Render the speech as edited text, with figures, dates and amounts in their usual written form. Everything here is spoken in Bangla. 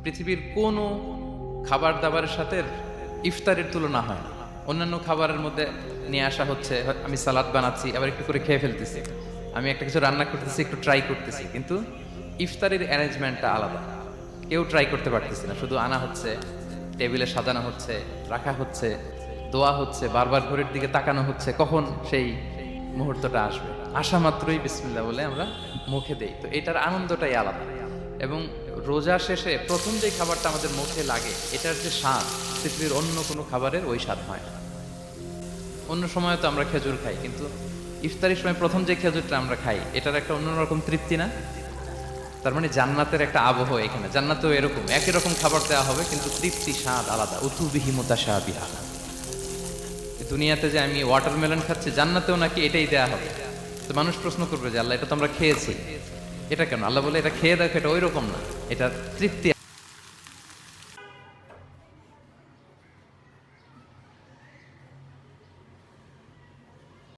পৃথিবীর কোনো খাবার দাবারের সাথে ইফতারের তুলনা হয় না। অন্যান্য খাবারের মধ্যে নিয়ে আসা হচ্ছে, আমি সালাদ বানাচ্ছি আবার একটু করে খেয়ে ফেলতেছি, আমি একটা কিছু রান্না করতেছি একটু ট্রাই করতেছি, কিন্তু ইফতারের অ্যারেঞ্জমেন্টটা আলাদা। কেউ ট্রাই করতে পারতেছি না, শুধু আনা হচ্ছে, টেবিলে সাজানো হচ্ছে, রাখা হচ্ছে, দোয়া হচ্ছে, বারবার ঘড়ির দিকে তাকানো হচ্ছে কখন সেই মুহূর্তটা আসবে। আসা মাত্রই বিসমিল্লাহ বলে আমরা মুখে দেই, তো এটার আনন্দটাই আলাদা। এবং রোজা শেষে প্রথম যে খাবারটা আমাদের মুখে লাগে, এটার যে স্বাদ পৃথিবীর অন্য কোনো খাবারের ওই স্বাদ হয় না। অন্য সময় তো আমরা খেজুর খাই, কিন্তু ইফতারির সময় প্রথম যে খেজুরটা আমরা খাই, এটার একটা অন্যরকম তৃপ্তি না? তার মানে জান্নাতের একটা আবহ এখানে। জান্নাতেও এরকম একই রকম খাবার দেওয়া হবে, কিন্তু তৃপ্তি স্বাদ আলাদা। উতুবিহি মুতাশাবিহা। দুনিয়াতে যে আমি ওয়াটারমেলন খাচ্ছি, জান্নাতেও নাকি এটাই দেয়া হবে। তো মানুষ প্রশ্ন করবে যে আল্লাহ, এটা তো আমরা খেয়েছি, এটা কেন? আল্লাহ বলে এটা খেয়ে দেখো, এটা ওই রকম না, এটা তৃপ্তি